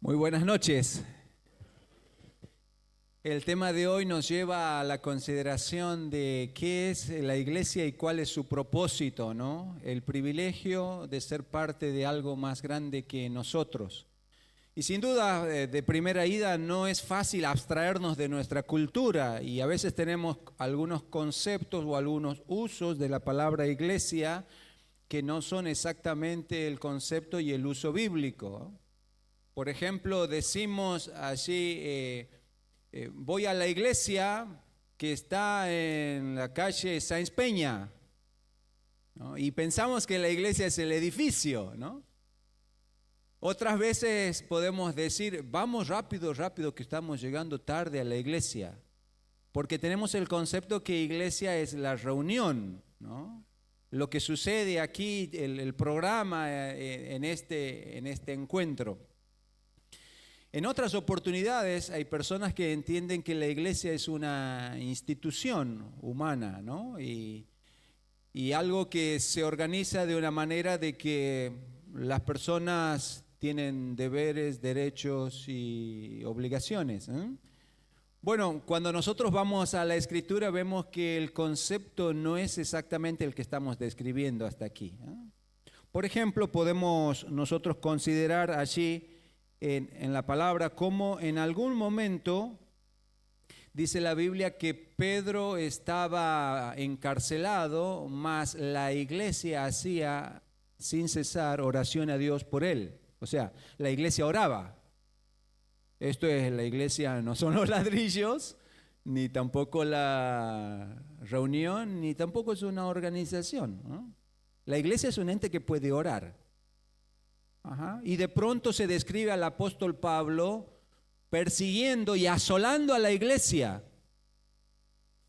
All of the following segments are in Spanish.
Muy buenas noches. El tema de hoy nos lleva a la consideración de qué es la iglesia y cuál es su propósito, ¿no? El privilegio de ser parte de algo más grande que nosotros. Y sin duda, de primera ida, no es fácil abstraernos de nuestra cultura y a veces tenemos algunos conceptos o algunos usos de la palabra iglesia que no son exactamente el concepto y el uso bíblico. Por ejemplo, decimos allí, voy a la iglesia que está en la calle Sáenz Peña, ¿no? Y pensamos que la iglesia es el edificio, ¿no? Otras veces podemos decir, vamos rápido, rápido, que estamos llegando tarde a la iglesia, porque tenemos el concepto que iglesia es la reunión, ¿no? Lo que sucede aquí, el programa en este encuentro. En otras oportunidades hay personas que entienden que la iglesia es una institución humana, ¿no? Y algo que se organiza de una manera de que las personas tienen deberes, derechos y obligaciones, ¿eh? Bueno, cuando nosotros vamos a la Escritura vemos que el concepto no es exactamente el que estamos describiendo hasta aquí, ¿eh? Por ejemplo, podemos nosotros considerar allí en la palabra como en algún momento dice la Biblia que Pedro estaba encarcelado, mas la iglesia hacía sin cesar oración a Dios por él. O sea, la iglesia oraba. Esto es, la iglesia no son los ladrillos, ni tampoco la reunión, ni tampoco es una organización, ¿no? La iglesia es un ente que puede orar. Ajá. Y de pronto se describe al apóstol Pablo persiguiendo y asolando a la iglesia.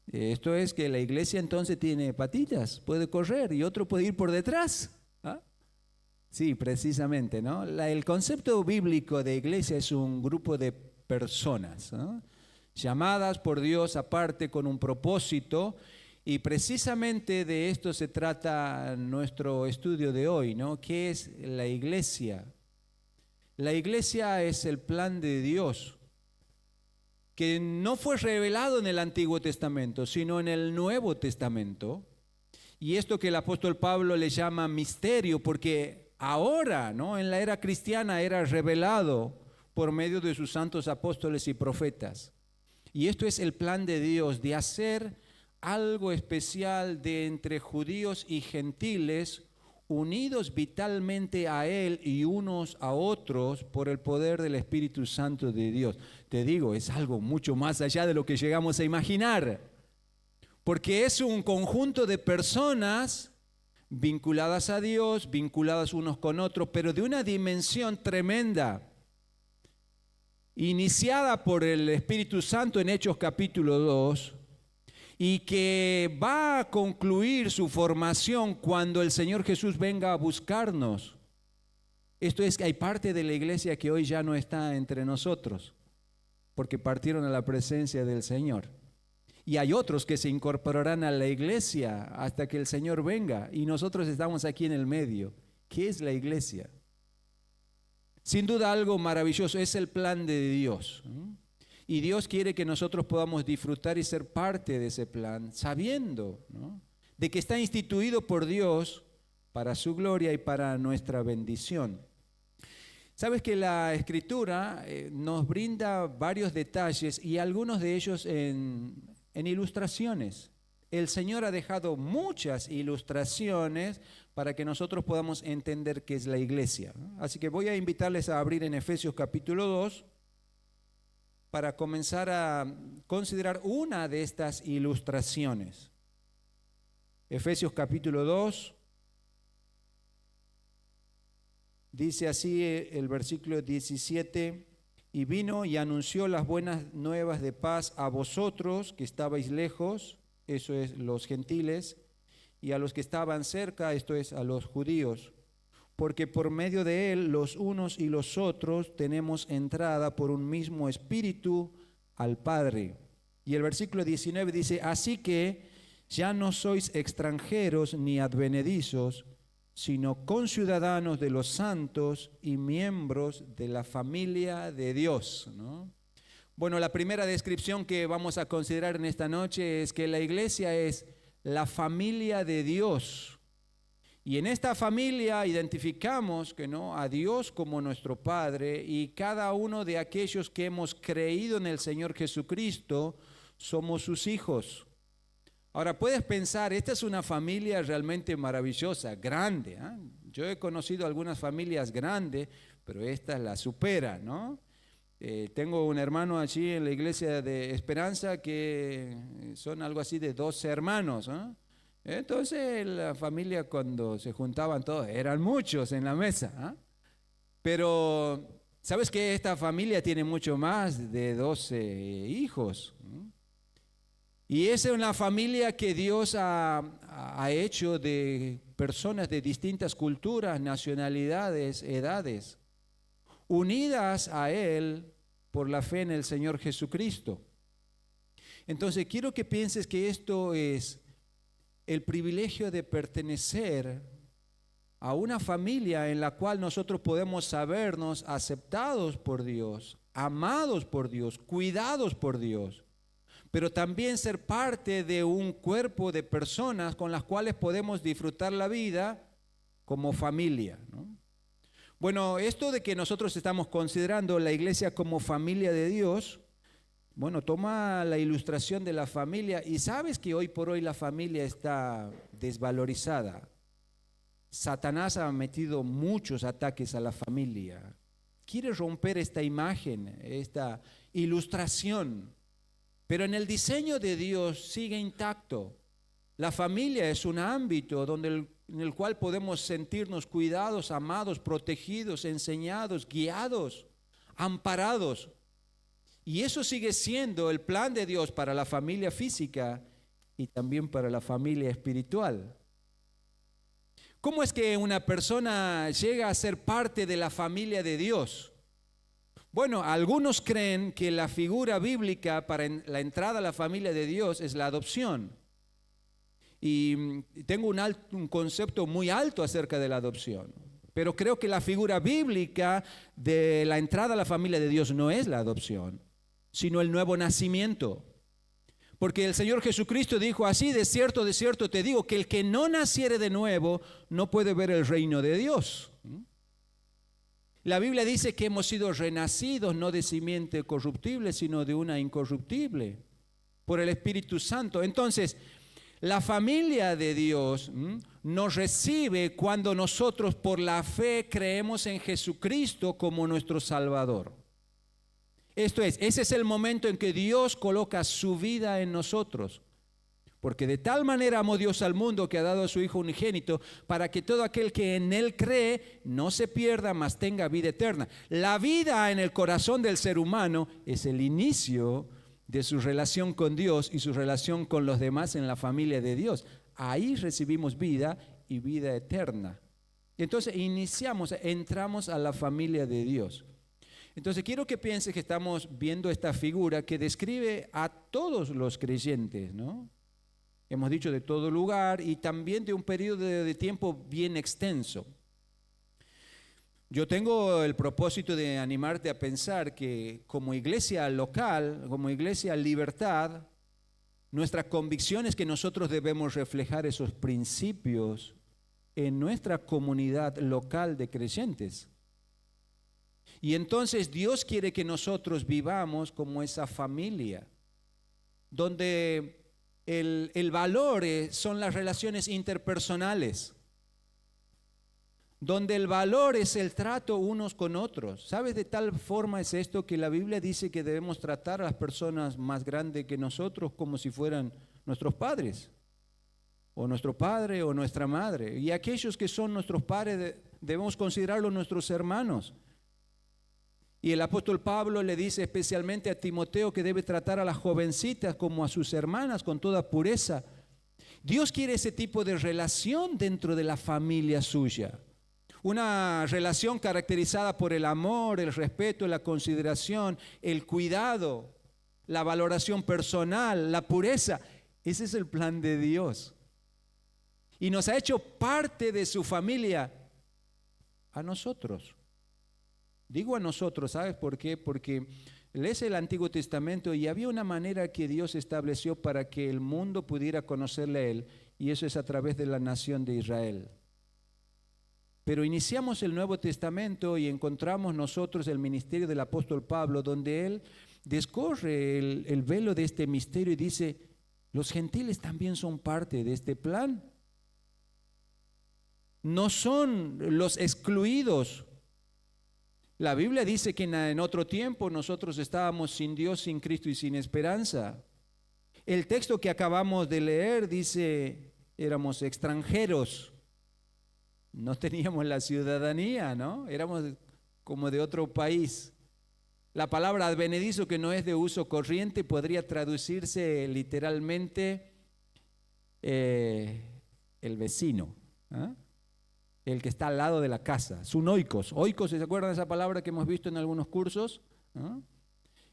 Esto es que la iglesia entonces tiene patitas, puede correr y otro puede ir por detrás. ¿Ah? Sí, precisamente, ¿no? El concepto bíblico de iglesia es un grupo de personas, ¿no? Llamadas por Dios aparte con un propósito. Y precisamente de esto se trata nuestro estudio de hoy, ¿no? ¿Qué es la iglesia? La iglesia es el plan de Dios, que no fue revelado en el Antiguo Testamento, sino en el Nuevo Testamento. Y esto que el apóstol Pablo le llama misterio, porque ahora, ¿no? En la era cristiana era revelado por medio de sus santos apóstoles y profetas. Y esto es el plan de Dios de hacer algo especial de entre judíos y gentiles unidos vitalmente a Él y unos a otros por el poder del Espíritu Santo de Dios. Te digo, es algo mucho más allá de lo que llegamos a imaginar, porque es un conjunto de personas vinculadas a Dios, vinculadas unos con otros, pero de una dimensión tremenda, iniciada por el Espíritu Santo en Hechos capítulo 2, y que va a concluir su formación cuando el Señor Jesús venga a buscarnos. Esto es que hay parte de la iglesia que hoy ya no está entre nosotros, porque partieron a la presencia del Señor. Y hay otros que se incorporarán a la iglesia hasta que el Señor venga, y nosotros estamos aquí en el medio. ¿Qué es la iglesia? Sin duda algo maravilloso, es el plan de Dios. Y Dios quiere que nosotros podamos disfrutar y ser parte de ese plan, sabiendo, ¿no?, de que está instituido por Dios para su gloria y para nuestra bendición. Sabes que la Escritura nos brinda varios detalles y algunos de ellos en ilustraciones. El Señor ha dejado muchas ilustraciones para que nosotros podamos entender qué es la iglesia. Así que voy a invitarles a abrir en Efesios capítulo 2, para comenzar a considerar una de estas ilustraciones. Efesios capítulo 2, dice así el versículo 17, y vino y anunció las buenas nuevas de paz a vosotros que estabais lejos, eso es los gentiles, y a los que estaban cerca, esto es a los judíos, porque por medio de él los unos y los otros tenemos entrada por un mismo espíritu al Padre. Y el versículo 19 dice, así que ya no sois extranjeros ni advenedizos, sino conciudadanos de los santos y miembros de la familia de Dios, ¿no? Bueno, la primera descripción que vamos a considerar en esta noche es que la iglesia es la familia de Dios. Y en esta familia identificamos que, ¿no?, a Dios como nuestro Padre, y cada uno de aquellos que hemos creído en el Señor Jesucristo somos sus hijos. Ahora puedes pensar, esta es una familia realmente maravillosa, grande, ¿eh? Yo he conocido algunas familias grandes, pero esta la supera, ¿no? Tengo un hermano allí en la iglesia de Esperanza que son algo así de 12 hermanos, ¿no? Entonces la familia, cuando se juntaban todos, eran muchos en la mesa, ¿eh? Pero ¿sabes que esta familia tiene mucho más de 12 hijos? Y es una familia que Dios ha hecho de personas de distintas culturas, nacionalidades, edades, unidas a Él por la fe en el Señor Jesucristo. Entonces quiero que pienses que esto es el privilegio de pertenecer a una familia en la cual nosotros podemos sabernos aceptados por Dios, amados por Dios, cuidados por Dios, pero también ser parte de un cuerpo de personas con las cuales podemos disfrutar la vida como familia, ¿no? Bueno, esto de que nosotros estamos considerando la iglesia como familia de Dios, bueno, toma la ilustración de la familia, y sabes que hoy por hoy la familia está desvalorizada. Satanás ha metido muchos ataques a la familia. Quiere romper esta imagen, esta ilustración, pero en el diseño de Dios sigue intacto. La familia es un ámbito en el cual podemos sentirnos cuidados, amados, protegidos, enseñados, guiados, amparados. Y eso sigue siendo el plan de Dios para la familia física y también para la familia espiritual. ¿Cómo es que una persona llega a ser parte de la familia de Dios? Bueno, algunos creen que la figura bíblica para la entrada a la familia de Dios es la adopción. Y tengo un concepto muy alto acerca de la adopción. Pero creo que la figura bíblica de la entrada a la familia de Dios no es la adopción, sino el nuevo nacimiento. Porque el Señor Jesucristo dijo así: de cierto te digo, que el que no naciere de nuevo no puede ver el reino de Dios. La Biblia dice que hemos sido renacidos no de simiente corruptible, sino de una incorruptible, por el Espíritu Santo. Entonces, la familia de Dios nos recibe cuando nosotros por la fe creemos en Jesucristo como nuestro Salvador. Esto es, ese es el momento en que Dios coloca su vida en nosotros. Porque de tal manera amó Dios al mundo que ha dado a su Hijo unigénito, para que todo aquel que en Él cree no se pierda, mas tenga vida eterna. La vida en el corazón del ser humano es el inicio de su relación con Dios y su relación con los demás en la familia de Dios. Ahí recibimos vida y vida eterna. Entonces entramos a la familia de Dios. Entonces quiero que pienses que estamos viendo esta figura que describe a todos los creyentes, ¿no? Hemos dicho de todo lugar y también de un periodo de tiempo bien extenso. Yo tengo el propósito de animarte a pensar que como iglesia local, como iglesia Libertad, nuestra convicción es que nosotros debemos reflejar esos principios en nuestra comunidad local de creyentes. Y entonces Dios quiere que nosotros vivamos como esa familia, donde el valor son las relaciones interpersonales, donde el valor es el trato unos con otros. ¿Sabes? De tal forma es esto que la Biblia dice que debemos tratar a las personas más grandes que nosotros como si fueran nuestros padres, o nuestro padre o nuestra madre. Y aquellos que son nuestros padres debemos considerarlos nuestros hermanos. Y el apóstol Pablo le dice especialmente a Timoteo que debe tratar a las jovencitas como a sus hermanas con toda pureza. Dios quiere ese tipo de relación dentro de la familia suya. Una relación caracterizada por el amor, el respeto, la consideración, el cuidado, la valoración personal, la pureza. Ese es el plan de Dios. y nos ha hecho parte de su familia a nosotros. Digo a nosotros, ¿sabes por qué? Porque lees el Antiguo Testamento y había una manera que Dios estableció para que el mundo pudiera conocerle a Él, y eso es a través de la nación de Israel. Pero iniciamos el Nuevo Testamento y encontramos nosotros el ministerio del apóstol Pablo, donde él descorre el velo de este misterio y dice, los gentiles también son parte de este plan. No son los excluidos. La Biblia dice que en otro tiempo nosotros estábamos sin Dios, sin Cristo y sin esperanza. El texto que acabamos de leer dice, éramos extranjeros, no teníamos la ciudadanía, ¿no? Éramos como de otro país. La palabra advenedizo, que no es de uso corriente, podría traducirse literalmente el vecino, ¿eh? El que está al lado de la casa, sunoikos. Oikos, ¿se acuerdan de esa palabra que hemos visto en algunos cursos? ¿No?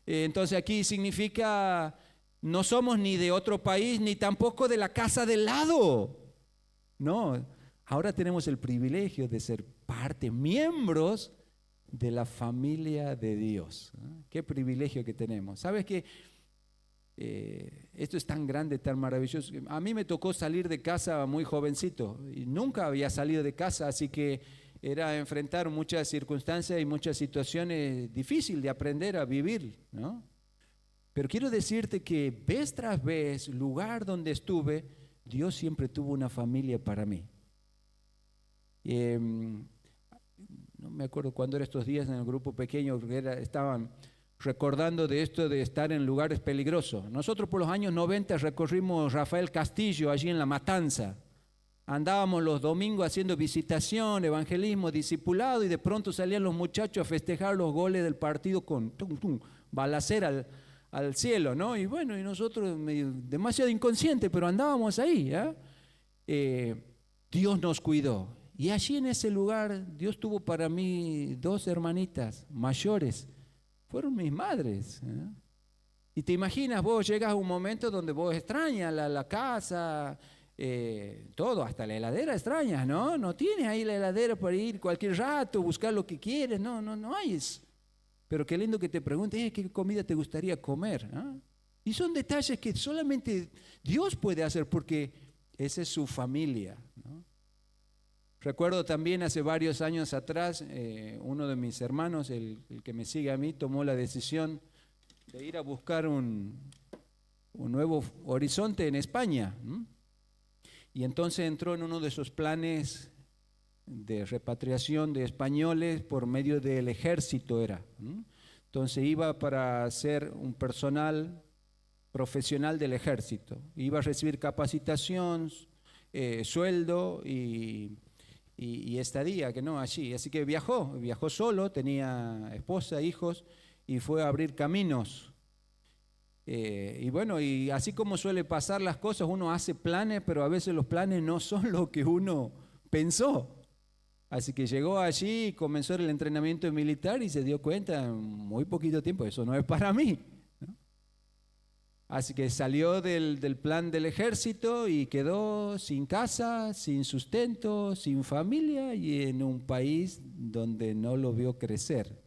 Entonces aquí significa, no somos ni de otro país, ni tampoco de la casa del lado. No, ahora tenemos el privilegio de ser parte, miembros de la familia de Dios. ¿No? Qué privilegio que tenemos. ¿Sabes qué? Esto es tan grande, tan maravilloso. A mí me tocó salir de casa muy jovencito y nunca había salido de casa, así que era enfrentar muchas circunstancias y muchas situaciones difíciles de aprender a vivir, ¿no? Pero quiero decirte que vez tras vez, lugar donde estuve, Dios siempre tuvo una familia para mí. No me acuerdo cuándo eran estos días en el grupo pequeño, estaban recordando de esto de estar en lugares peligrosos. Nosotros por los años 90 recorrimos Rafael Castillo, allí en La Matanza. Andábamos los domingos haciendo visitación, evangelismo, discipulado, y de pronto salían los muchachos a festejar los goles del partido con balacera al cielo, ¿no? Y bueno, y nosotros demasiado inconscientes, pero andábamos ahí, ¿eh? Dios nos cuidó. Y allí en ese lugar Dios tuvo para mí dos hermanitas mayores. Fueron mis madres, ¿eh? Y te imaginas, vos llegas a un momento donde vos extrañas la casa, todo, hasta la heladera extrañas, ¿no? No tienes ahí la heladera para ir cualquier rato, buscar lo que quieres, no hay eso. Pero qué lindo que te preguntes, ¿qué comida te gustaría comer? ¿Eh? Y son detalles que solamente Dios puede hacer, porque esa es su familia, ¿no? Recuerdo también hace varios años atrás, uno de mis hermanos, el que me sigue a mí, tomó la decisión de ir a buscar un nuevo horizonte en España. Y entonces entró en uno de esos planes de repatriación de españoles por medio del ejército era. Entonces iba para ser un personal profesional del ejército. Iba a recibir capacitación, sueldo y estadía, que no, allí. Así que viajó solo, tenía esposa, hijos, y fue a abrir caminos. Y bueno, y así como suele pasar las cosas, uno hace planes, pero a veces los planes no son lo que uno pensó. Así que llegó allí, comenzó el entrenamiento militar y se dio cuenta en muy poquito tiempo, eso no es para mí, ¿no? Así que salió del plan del ejército y quedó sin casa, sin sustento, sin familia y en un país donde no lo vio crecer.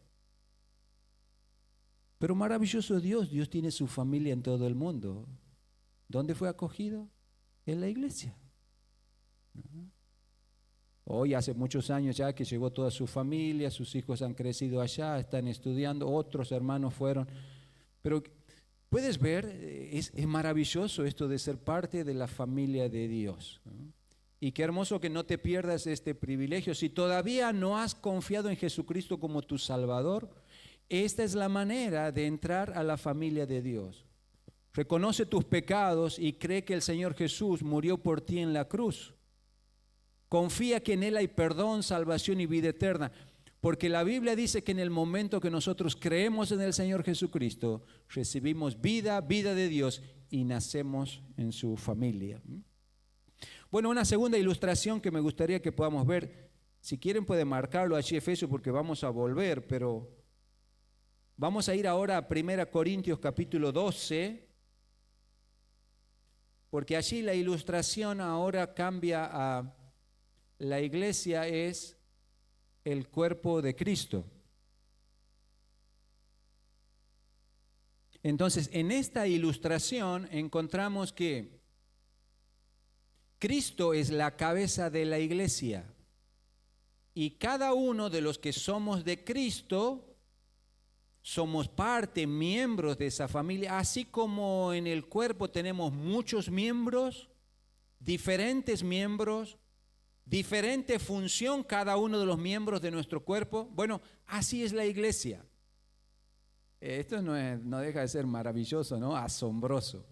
Pero maravilloso Dios tiene su familia en todo el mundo. ¿Dónde fue acogido? En la iglesia. Hoy hace muchos años ya que llegó toda su familia, sus hijos han crecido allá, están estudiando, otros hermanos fueron. Pero puedes ver, es maravilloso esto de ser parte de la familia de Dios, ¿no? Y qué hermoso que no te pierdas este privilegio. Si todavía no has confiado en Jesucristo como tu Salvador, esta es la manera de entrar a la familia de Dios. Reconoce tus pecados y cree que el Señor Jesús murió por ti en la cruz. Confía que en Él hay perdón, salvación y vida eterna. Porque la Biblia dice que en el momento que nosotros creemos en el Señor Jesucristo, recibimos vida de Dios y nacemos en su familia. Bueno, una segunda ilustración que me gustaría que podamos ver, si quieren pueden marcarlo allí Efesios porque vamos a volver, pero vamos a ir ahora a 1 Corintios capítulo 12. porque allí la ilustración ahora cambia a la iglesia es el cuerpo de Cristo. Entonces, en esta ilustración encontramos que Cristo es la cabeza de la iglesia y cada uno de los que somos de Cristo somos parte, miembros de esa familia, así como en el cuerpo tenemos muchos miembros, diferente función cada uno de los miembros de nuestro cuerpo. Bueno, así es la iglesia. Esto no deja de ser maravilloso, ¿no? Asombroso.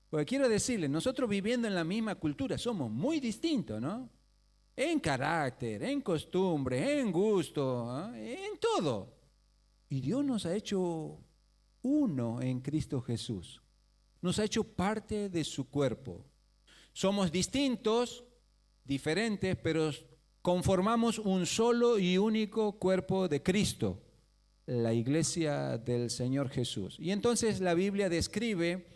Porque quiero decirles, nosotros viviendo en la misma cultura somos muy distintos, ¿no? En carácter, en costumbre, en gusto, ¿no? En todo. Y Dios nos ha hecho uno en Cristo Jesús. Nos ha hecho parte de su cuerpo. Somos distintos, diferentes, pero conformamos un solo y único cuerpo de Cristo, la iglesia del Señor Jesús. Y entonces la Biblia describe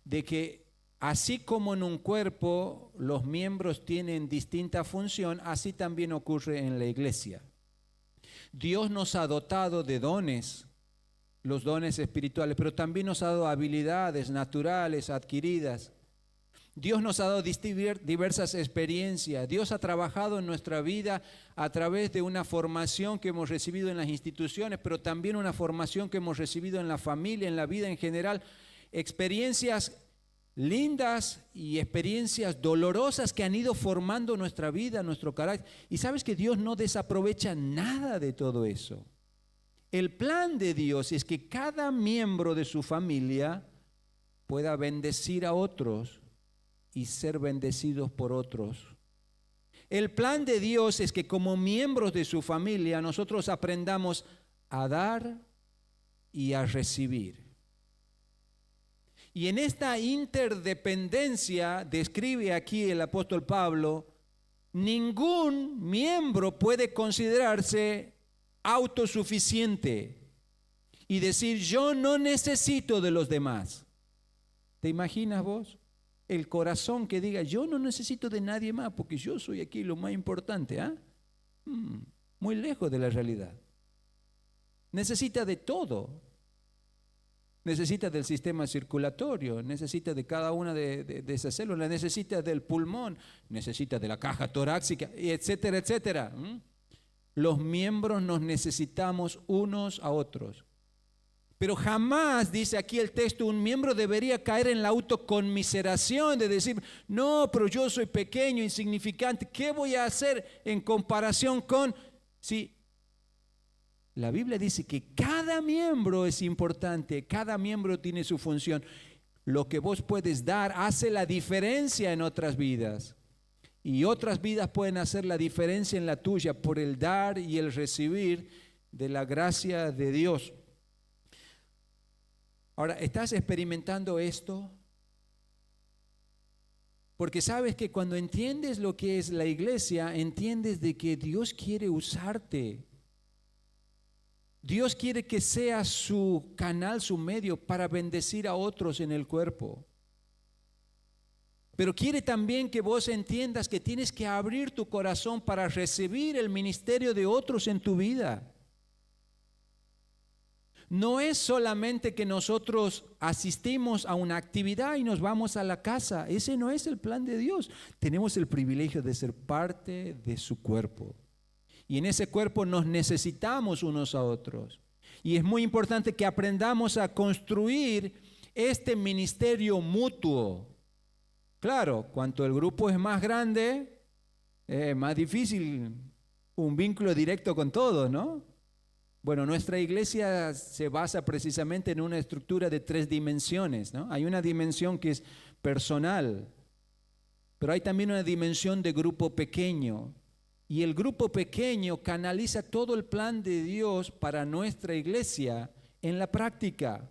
de que así como en un cuerpo los miembros tienen distinta función, así también ocurre en la iglesia. Dios nos ha dotado de dones, los dones espirituales, pero también nos ha dado habilidades naturales adquiridas. Dios nos ha dado diversas experiencias. Dios ha trabajado en nuestra vida a través de una formación que hemos recibido en las instituciones, pero también una formación que hemos recibido en la familia, en la vida en general. Experiencias lindas y experiencias dolorosas que han ido formando nuestra vida, nuestro carácter. Y sabes que Dios no desaprovecha nada de todo eso. El plan de Dios es que cada miembro de su familia pueda bendecir a otros y ser bendecidos por otros. El plan de Dios es que como miembros de su familia nosotros aprendamos a dar y a recibir. Y en esta interdependencia, describe aquí el apóstol Pablo, ningún miembro puede considerarse autosuficiente y decir yo no necesito de los demás. ¿Te imaginas vos? El corazón que diga yo no necesito de nadie más porque yo soy aquí lo más importante. Muy lejos de la realidad. Necesita de todo. Necesita del sistema circulatorio, necesita de cada una de esas células, necesita del pulmón, necesita de la caja torácica, etcétera, etcétera. Los miembros nos necesitamos unos a otros. Pero jamás, dice aquí el texto, un miembro debería caer en la autoconmiseración de decir, no, pero yo soy pequeño, insignificante, ¿qué voy a hacer en comparación con? Sí, la Biblia dice que cada miembro es importante, cada miembro tiene su función. Lo que vos puedes dar hace la diferencia en otras vidas. Y otras vidas pueden hacer la diferencia en la tuya por el dar y el recibir de la gracia de Dios. Ahora, ¿estás experimentando esto? Porque sabes que cuando entiendes lo que es la iglesia, entiendes de que Dios quiere usarte. Dios quiere que sea su canal, su medio para bendecir a otros en el cuerpo. Pero quiere también que vos entiendas que tienes que abrir tu corazón para recibir el ministerio de otros en tu vida. No es solamente que nosotros asistimos a una actividad y nos vamos a la casa. Ese no es el plan de Dios. Tenemos el privilegio de ser parte de su cuerpo. Y en ese cuerpo nos necesitamos unos a otros. Y es muy importante que aprendamos a construir este ministerio mutuo. Claro, cuanto el grupo es más grande, es más difícil un vínculo directo con todos, ¿no? Bueno, nuestra iglesia se basa precisamente en una estructura de 3 dimensiones, ¿no? Hay una dimensión que es personal, pero hay también una dimensión de grupo pequeño. Y el grupo pequeño canaliza todo el plan de Dios para nuestra iglesia en la práctica.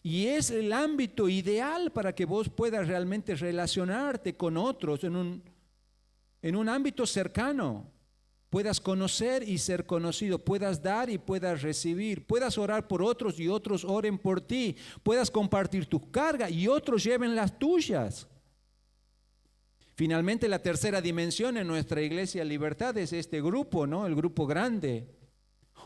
Y es el ámbito ideal para que vos puedas realmente relacionarte con otros en un ámbito cercano. puedas conocer y ser conocido, puedas dar y puedas recibir, puedas orar por otros y otros oren por ti, puedas compartir tu carga y otros lleven las tuyas. Finalmente, la tercera dimensión en nuestra iglesia Libertad es este grupo, ¿no? El grupo grande.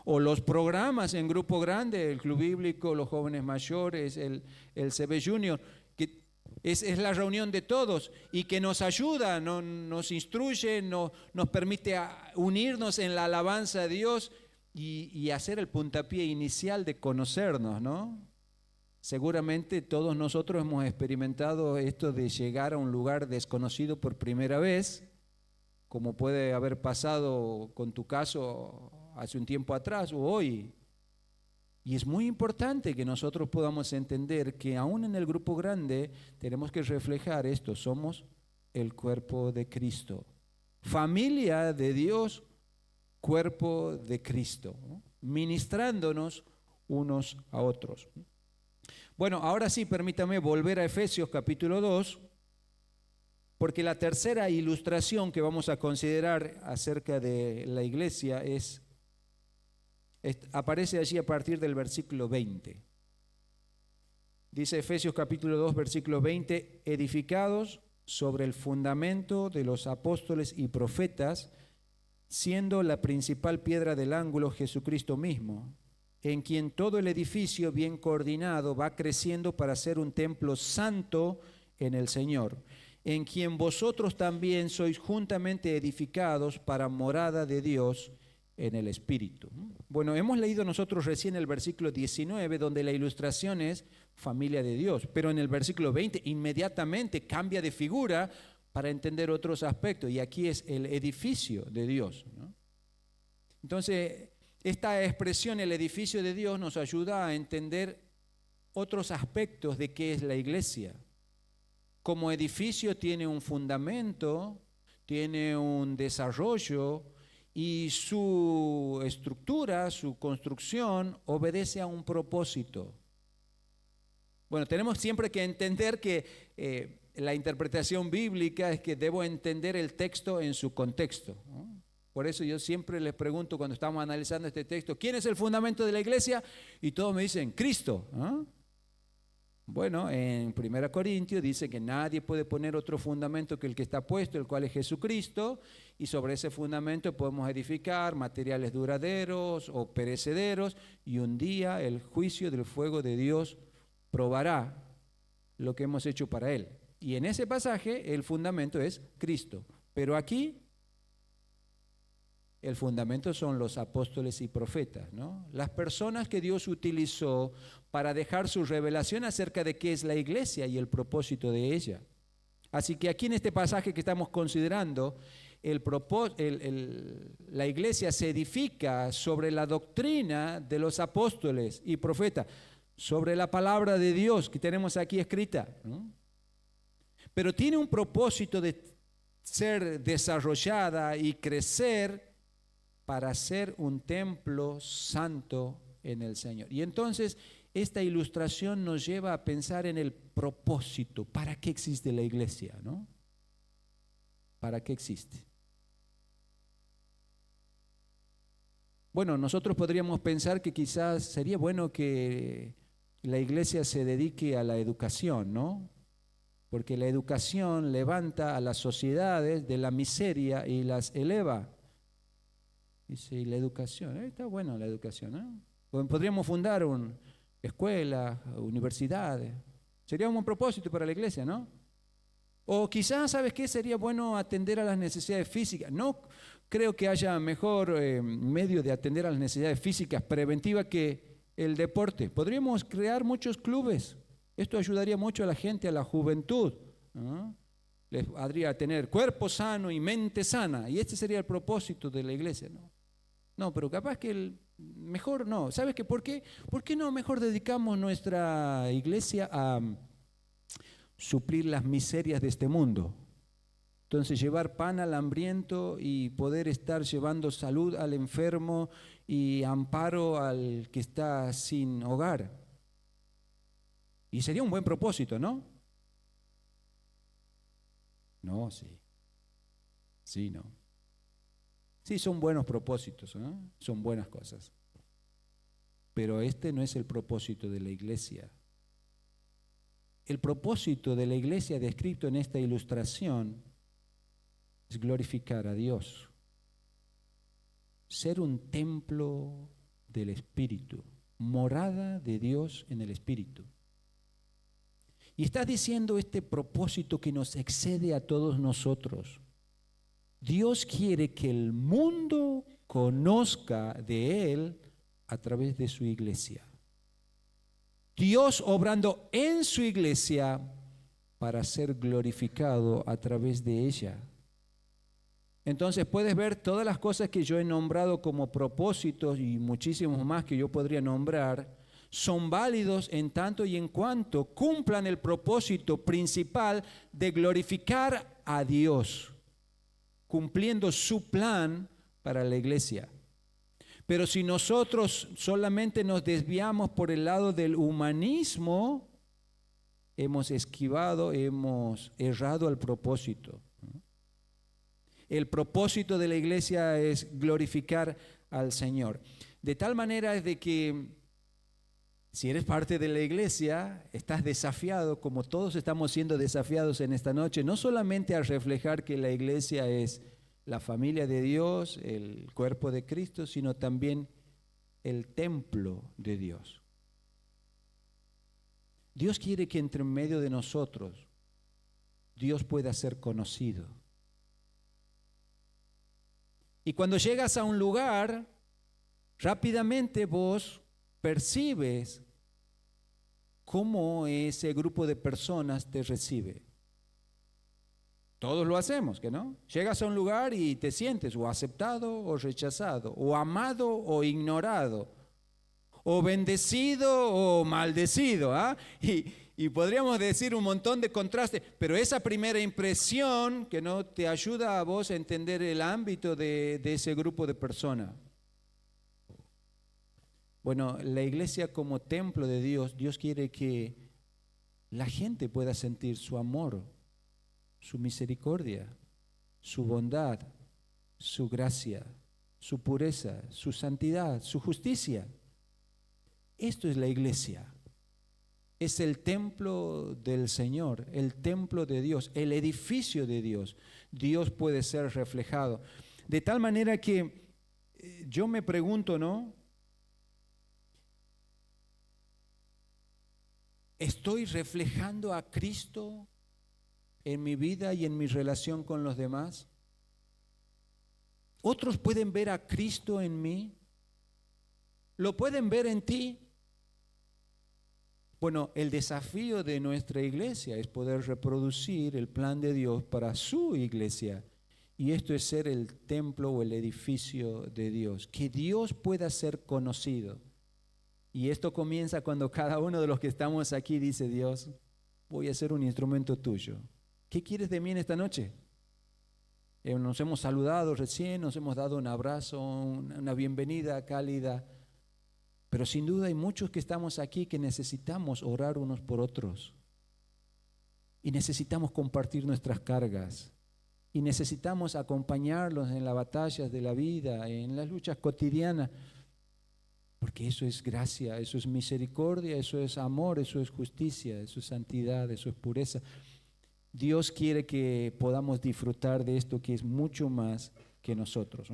O los programas en grupo grande, el Club Bíblico, los jóvenes mayores, el CB Junior, que es la reunión de todos y que nos ayuda, nos instruye, nos permite unirnos en la alabanza a Dios y hacer el puntapié inicial de conocernos, ¿no? Seguramente todos nosotros hemos experimentado esto de llegar a un lugar desconocido por primera vez, como puede haber pasado con tu caso hace un tiempo atrás o hoy. Y es muy importante que nosotros podamos entender que aún en el grupo grande tenemos que reflejar esto: somos el cuerpo de Cristo, familia de Dios, cuerpo de Cristo, ¿no? Ministrándonos unos a otros. Bueno, ahora sí, permítame volver a Efesios capítulo 2, porque la tercera ilustración que vamos a considerar acerca de la iglesia aparece allí a partir del versículo 20. Dice Efesios capítulo 2, versículo 20, edificados sobre el fundamento de los apóstoles y profetas, siendo la principal piedra del ángulo Jesucristo mismo, en quien todo el edificio bien coordinado va creciendo para ser un templo santo en el Señor, en quien vosotros también sois juntamente edificados para morada de Dios en el Espíritu. Bueno, hemos leído nosotros recién el versículo 19, donde la ilustración es familia de Dios, pero en el versículo 20 inmediatamente cambia de figura para entender otros aspectos, y aquí es el edificio de Dios, ¿no? Entonces, esta expresión, el edificio de Dios, nos ayuda a entender otros aspectos de qué es la iglesia. Como edificio tiene un fundamento, tiene un desarrollo, y su estructura, su construcción, obedece a un propósito. Bueno, tenemos siempre que entender que la interpretación bíblica es que debo entender el texto en su contexto, ¿no? Por eso yo siempre les pregunto cuando estamos analizando este texto, ¿quién es el fundamento de la iglesia? Y todos me dicen, Cristo, ¿no? Bueno, en 1 Corintios dice que nadie puede poner otro fundamento que el que está puesto, el cual es Jesucristo, y sobre ese fundamento podemos edificar materiales duraderos o perecederos, y un día el juicio del fuego de Dios probará lo que hemos hecho para Él. Y en ese pasaje el fundamento es Cristo, pero aquí el fundamento son los apóstoles y profetas, ¿no? Las personas que Dios utilizó para dejar su revelación acerca de qué es la iglesia y el propósito de ella. Así que aquí en este pasaje que estamos considerando, la iglesia se edifica sobre la doctrina de los apóstoles y profetas, sobre la palabra de Dios que tenemos aquí escrita, ¿no? Pero tiene un propósito de ser desarrollada y crecer para ser un templo santo en el Señor. Y entonces esta ilustración nos lleva a pensar en el propósito. ¿Para qué existe la iglesia, no? ¿Para qué existe? Bueno, nosotros podríamos pensar que quizás sería bueno que la iglesia se dedique a la educación, ¿no? Porque la educación levanta a las sociedades de la miseria y las eleva. Dice, y la educación, está bueno la educación, ¿no? Podríamos fundar escuelas, universidades. Sería un buen propósito para la iglesia, ¿no? O quizás, ¿sabes qué? Sería bueno atender a las necesidades físicas. No creo que haya mejor medio de atender a las necesidades físicas preventivas que el deporte. Podríamos crear muchos clubes. Esto ayudaría mucho a la gente, a la juventud, ¿no? Les haría tener cuerpo sano y mente sana. Y este sería el propósito de la iglesia, ¿no? No, pero capaz que mejor no. ¿Sabes qué? ¿Por qué? ¿Por qué no mejor dedicamos nuestra iglesia a suplir las miserias de este mundo? Entonces, llevar pan al hambriento y poder estar llevando salud al enfermo y amparo al que está sin hogar. Y sería un buen propósito, ¿no? No, sí. Sí, no. Sí, son buenos propósitos, ¿no? Son buenas cosas. Pero este no es el propósito de la iglesia. El propósito de la iglesia descrito en esta ilustración es glorificar a Dios, ser un templo del Espíritu, morada de Dios en el Espíritu. Y está diciendo este propósito que nos excede a todos nosotros. Dios quiere que el mundo conozca de Él a través de su iglesia. Dios obrando en su iglesia para ser glorificado a través de ella. Entonces puedes ver todas las cosas que yo he nombrado como propósitos y muchísimos más que yo podría nombrar, son válidos en tanto y en cuanto cumplan el propósito principal de glorificar a Dios, cumpliendo su plan para la iglesia. Pero si nosotros solamente nos desviamos por el lado del humanismo, hemos esquivado, hemos errado al propósito. El propósito de la iglesia es glorificar al Señor. De tal manera es de que si eres parte de la iglesia, estás desafiado, como todos estamos siendo desafiados en esta noche, no solamente a reflejar que la iglesia es la familia de Dios, el cuerpo de Cristo, sino también el templo de Dios. Dios quiere que entre medio de nosotros Dios pueda ser conocido. Y cuando llegas a un lugar, rápidamente vos percibes cómo ese grupo de personas te recibe. Todos lo hacemos, ¿que no? Llegas a un lugar y te sientes o aceptado o rechazado, o amado o ignorado, o bendecido o maldecido, ¿ah? Y podríamos decir un montón de contrastes, pero esa primera impresión que no te ayuda a vos a entender el ámbito de ese grupo de personas. Bueno, la iglesia como templo de Dios, Dios quiere que la gente pueda sentir su amor, su misericordia, su bondad, su gracia, su pureza, su santidad, su justicia. Esto es la iglesia. Es el templo del Señor, el templo de Dios, el edificio de Dios. Dios puede ser reflejado. De tal manera que yo me pregunto, ¿no? ¿Estoy reflejando a Cristo en mi vida y en mi relación con los demás? ¿Otros pueden ver a Cristo en mí? ¿Lo pueden ver en ti? Bueno, el desafío de nuestra iglesia es poder reproducir el plan de Dios para su iglesia. Y esto es ser el templo o el edificio de Dios. Que Dios pueda ser conocido. Y esto comienza cuando cada uno de los que estamos aquí dice: Dios, voy a ser un instrumento tuyo. ¿Qué quieres de mí en esta noche? Nos hemos saludado recién, nos hemos dado un abrazo, una bienvenida cálida. Pero sin duda hay muchos que estamos aquí que necesitamos orar unos por otros. Y necesitamos compartir nuestras cargas. Y necesitamos acompañarlos en las batallas de la vida, en las luchas cotidianas. Porque eso es gracia, eso es misericordia, eso es amor, eso es justicia, eso es santidad, eso es pureza. Dios quiere que podamos disfrutar de esto que es mucho más que nosotros.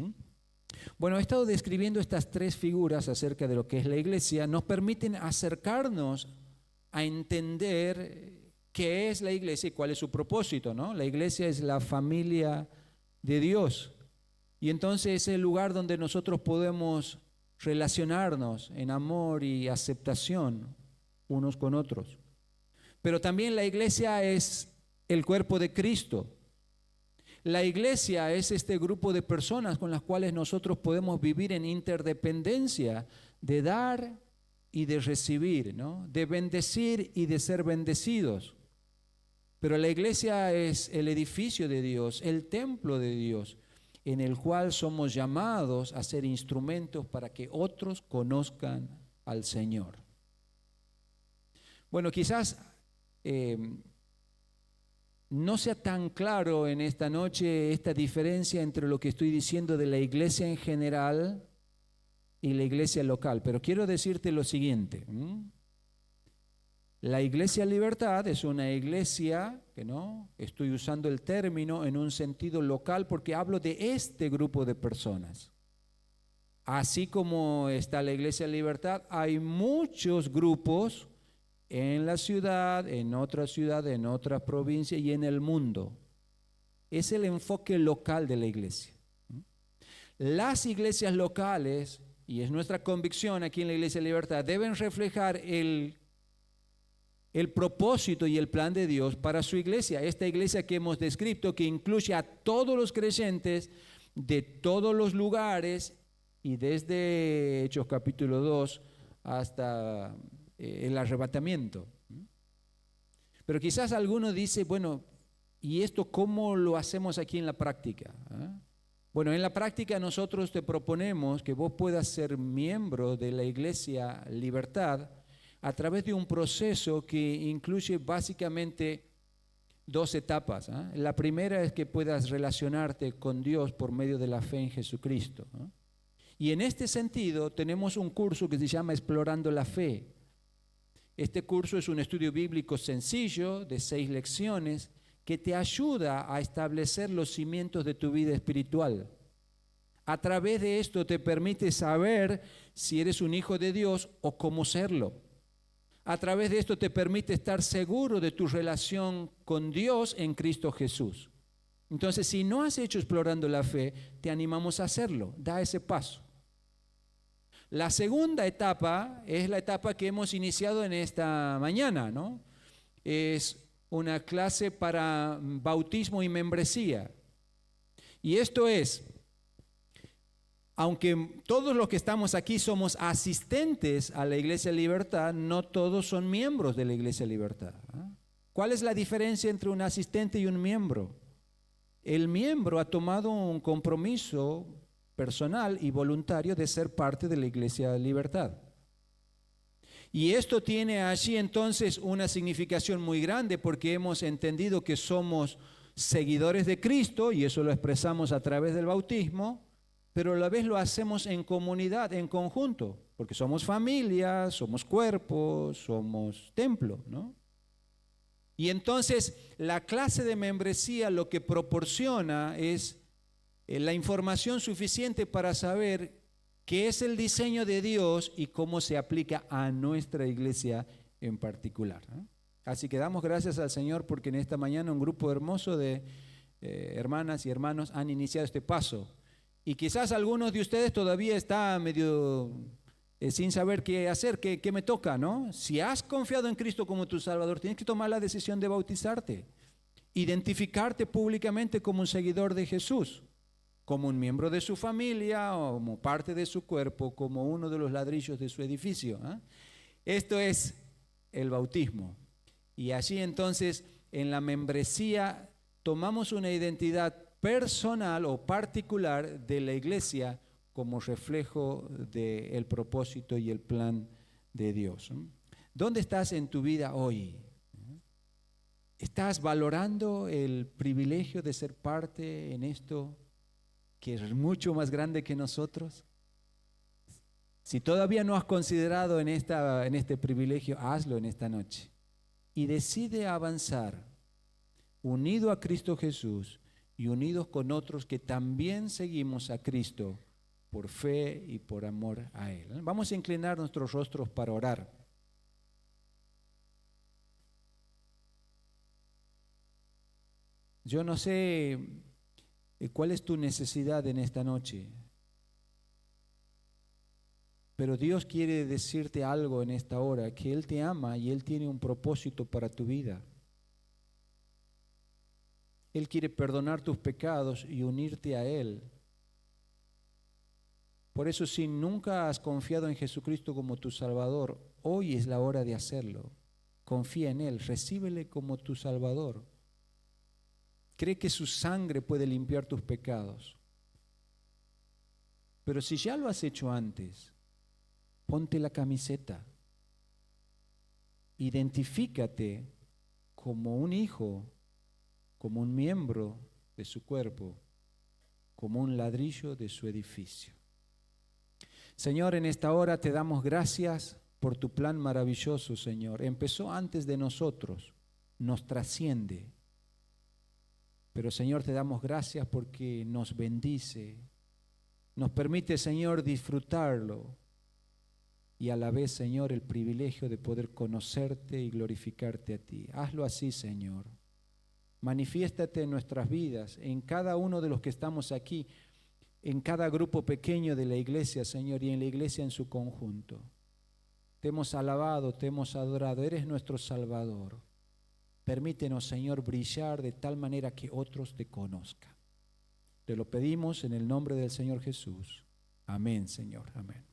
Bueno, he estado describiendo estas tres figuras acerca de lo que es la iglesia. Nos permiten acercarnos a entender qué es la iglesia y cuál es su propósito, ¿no? La iglesia es la familia de Dios. Y entonces es el lugar donde nosotros podemos relacionarnos en amor y aceptación unos con otros. Pero también la iglesia es el cuerpo de Cristo. La iglesia es este grupo de personas con las cuales nosotros podemos vivir en interdependencia, de dar y de recibir, ¿no? De bendecir y de ser bendecidos. Pero la iglesia es el edificio de Dios, el templo de Dios, en el cual somos llamados a ser instrumentos para que otros conozcan al Señor. Bueno, quizás no sea tan claro en esta noche esta diferencia entre lo que estoy diciendo de la iglesia en general y la iglesia local, pero quiero decirte lo siguiente. La Iglesia Libertad es una iglesia, que no, estoy usando el término en un sentido local porque hablo de este grupo de personas. Así como está la Iglesia Libertad, hay muchos grupos en la ciudad, en otra provincia y en el mundo. Es el enfoque local de la iglesia. Las iglesias locales, y es nuestra convicción aquí en la Iglesia Libertad, deben reflejar el propósito y el plan de Dios para su iglesia. Esta iglesia que hemos descrito, que incluye a todos los creyentes de todos los lugares, y desde Hechos capítulo 2 hasta el arrebatamiento. Pero quizás alguno dice, bueno, ¿y esto cómo lo hacemos aquí en la práctica? Bueno, en la práctica nosotros te proponemos que vos puedas ser miembro de la Iglesia Libertad a través de un proceso que incluye básicamente dos etapas. La primera es que puedas relacionarte con Dios por medio de la fe en Jesucristo. Y en este sentido tenemos un curso que se llama Explorando la Fe. Este curso es un estudio bíblico sencillo de 6 lecciones que te ayuda a establecer los cimientos de tu vida espiritual. A través de esto te permite saber si eres un hijo de Dios o cómo serlo. A través de esto te permite estar seguro de tu relación con Dios en Cristo Jesús. Entonces, si no has hecho Explorando la Fe, te animamos a hacerlo. Da ese paso. La segunda etapa es la etapa que hemos iniciado en esta mañana, ¿no? Es una clase para bautismo y membresía. Y esto es, aunque todos los que estamos aquí somos asistentes a la Iglesia Libertad, no todos son miembros de la Iglesia Libertad. ¿Cuál es la diferencia entre un asistente y un miembro? El miembro ha tomado un compromiso personal y voluntario de ser parte de la Iglesia Libertad. Y esto tiene allí entonces una significación muy grande porque hemos entendido que somos seguidores de Cristo y eso lo expresamos a través del bautismo, pero a la vez lo hacemos en comunidad, en conjunto, porque somos familia, somos cuerpo, somos templo, ¿no? Y entonces la clase de membresía lo que proporciona es la información suficiente para saber qué es el diseño de Dios y cómo se aplica a nuestra iglesia en particular. Así que damos gracias al Señor porque en esta mañana un grupo hermoso de hermanas y hermanos han iniciado este paso. Y quizás algunos de ustedes todavía están medio sin saber qué hacer, qué me toca, ¿no? Si has confiado en Cristo como tu Salvador, tienes que tomar la decisión de bautizarte, identificarte públicamente como un seguidor de Jesús, como un miembro de su familia, o como parte de su cuerpo, como uno de los ladrillos de su edificio. Esto es el bautismo. Y allí entonces en la membresía tomamos una identidad personal o particular de la iglesia como reflejo del propósito y el plan de Dios. ¿Dónde estás en tu vida hoy? ¿Estás valorando el privilegio de ser parte en esto que es mucho más grande que nosotros? Si todavía no has considerado en este privilegio, hazlo en esta noche. Y decide avanzar unido a Cristo Jesús y unidos con otros que también seguimos a Cristo por fe y por amor a Él. Vamos a inclinar nuestros rostros para orar. Yo no sé cuál es tu necesidad en esta noche, pero Dios quiere decirte algo en esta hora, que Él te ama y Él tiene un propósito para tu vida. Él quiere perdonar tus pecados y unirte a Él. Por eso, si nunca has confiado en Jesucristo como tu Salvador, hoy es la hora de hacerlo. Confía en Él, recíbele como tu Salvador. Cree que su sangre puede limpiar tus pecados. Pero si ya lo has hecho antes, ponte la camiseta. Identifícate como un hijo como un miembro de su cuerpo, como un ladrillo de su edificio. Señor, en esta hora te damos gracias por tu plan maravilloso, Señor. Empezó antes de nosotros, nos trasciende. Pero, Señor, te damos gracias porque nos bendice, nos permite, Señor, disfrutarlo y a la vez, Señor, el privilegio de poder conocerte y glorificarte a ti. Hazlo así, Señor. Manifiéstate en nuestras vidas, en cada uno de los que estamos aquí, en cada grupo pequeño de la iglesia, Señor, y en la iglesia en su conjunto. Te hemos alabado, te hemos adorado, eres nuestro Salvador. Permítenos, Señor, brillar de tal manera que otros te conozcan. Te lo pedimos en el nombre del Señor Jesús. Amén, Señor. Amén.